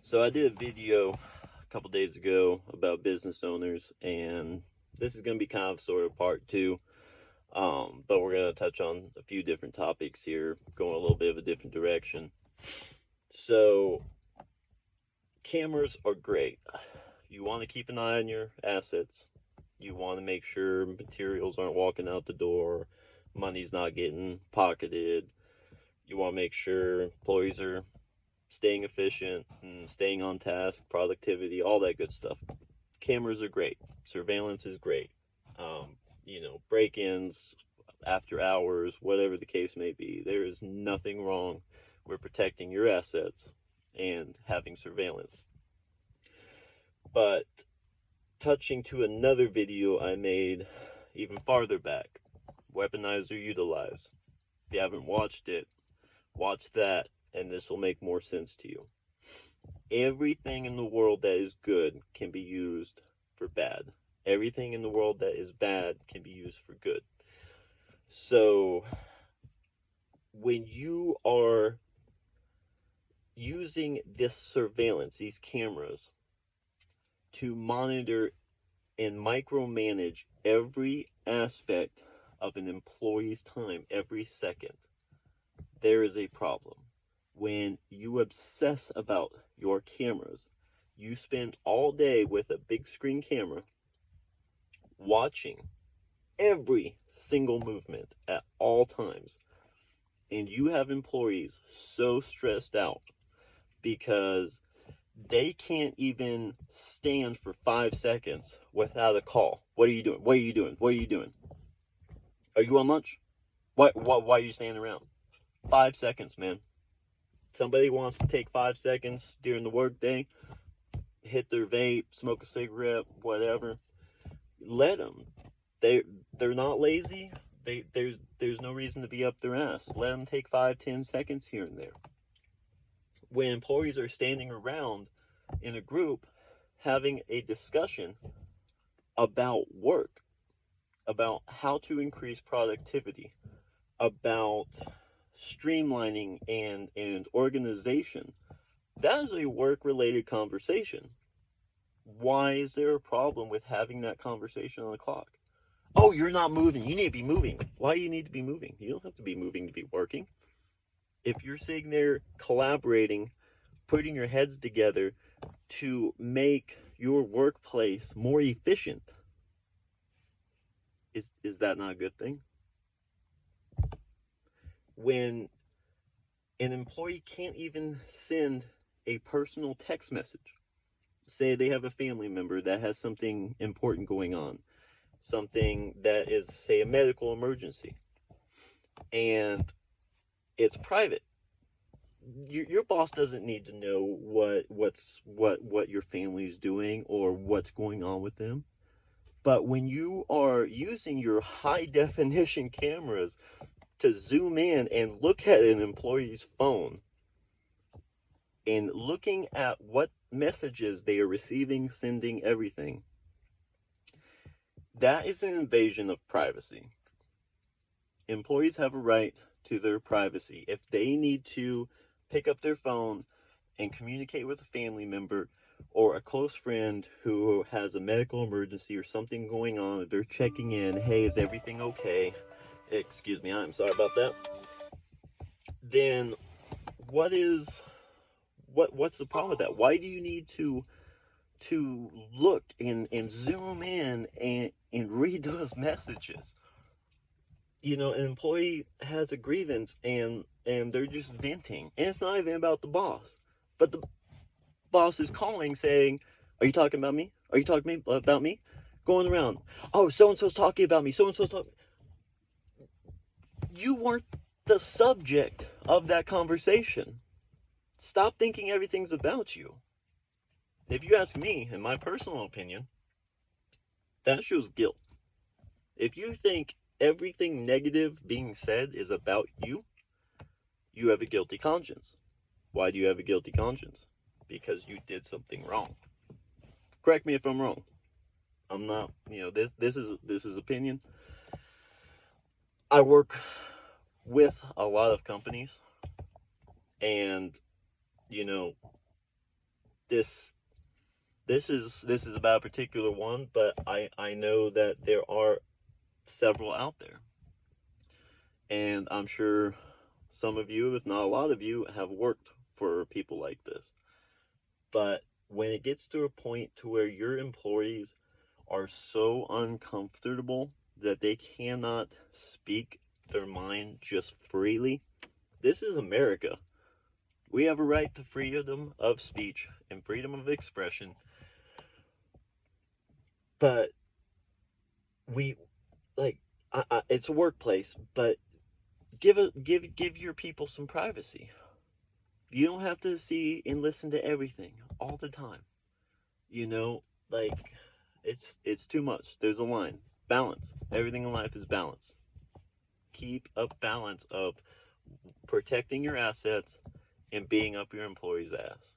So I did a video a couple days ago about business owners, and this is going to be kind of sort of part two. But we're going to touch on a few different topics here, going a little bit of a different direction. So cameras are great. You want to keep an eye on your assets. You want to make sure materials aren't walking out the door, money's not getting pocketed. You want to make sure employees are staying efficient and staying on task, productivity, all that good stuff. Cameras are great. Surveillance is great. Um, break-ins after hours, whatever the case may be. There is nothing wrong with protecting your assets and having surveillance. But touching to another video I made even farther back, weaponize or utilize. If you haven't watched it, watch that, and this will make more sense to you. Everything in the world that is good can be used for bad. Everything in the world that is bad can be used for good. So, when you are using this surveillance, these cameras, to monitor and micromanage every aspect of an employee's time every second, there is a problem. When you obsess about your cameras, you spend all day with a big screen camera watching every single movement at all times. And you have employees so stressed out because they can't even stand for 5 seconds without a call. What are you doing? What are you doing? What are you doing? Are you on lunch? Why are you standing around? 5 seconds, man. Somebody wants to take 5 seconds during the workday, hit their vape, smoke a cigarette, whatever. Let them. They're not lazy. There's no reason to be up their ass. Let them take 5-10 seconds here and there. When employees are standing around in a group having a discussion about work, about how to increase productivity, about streamlining and organization, that is a work related conversation. Why is there a problem with having that conversation on the clock? Oh, you're not moving. You need to be moving. Why do you need to be moving? You don't have to be moving to be working. If you're sitting there collaborating, putting your heads together to make your workplace more efficient, is that not a good thing? When an employee can't even send a personal text message, say they have a family member that has something important going on, something that is, say, a medical emergency, and it's private. Your boss doesn't need to know what your family is doing or what's going on with them. But when you are using your high definition cameras to zoom in and look at an employee's phone and looking at what messages they are receiving, sending, everything, that is an invasion of privacy. Employees have a right to their privacy. If they need to pick up their phone and communicate with a family member or a close friend who has a medical emergency or something going on, they're checking in, hey, is everything okay? Excuse me, I'm sorry about that. Then what is what's the problem with that? Why do you need to look and zoom in and read those messages? An employee has a grievance and they're just venting, and it's not even about the boss, but the boss is calling saying, "Are you talking about me? Are you talking about me?" Going around, "Oh, so and so's talking about me. So and so's talking." You weren't the subject of that conversation. Stop thinking everything's about you. If you ask me, in my personal opinion, that shows guilt. If you think everything negative being said is about you, you have a guilty conscience. Why do you have a guilty conscience? Because you did something wrong. Correct me if I'm wrong. I'm not, this is opinion. I work with a lot of companies, and you know this is about a particular one, but I know that there are several out there, and I'm sure some of you, if not a lot of you, have worked for people like this. But when it gets to a point to where your employees are so uncomfortable that they cannot speak their mind just freely, this is America. We have a right to freedom of speech and freedom of expression, but we like it's a workplace, but give your people some privacy. You don't have to see and listen to everything all the time. You know, like it's too much. There's a line. Balance. Everything in life is balance. Keep a balance of protecting your assets and being up your employee's ass.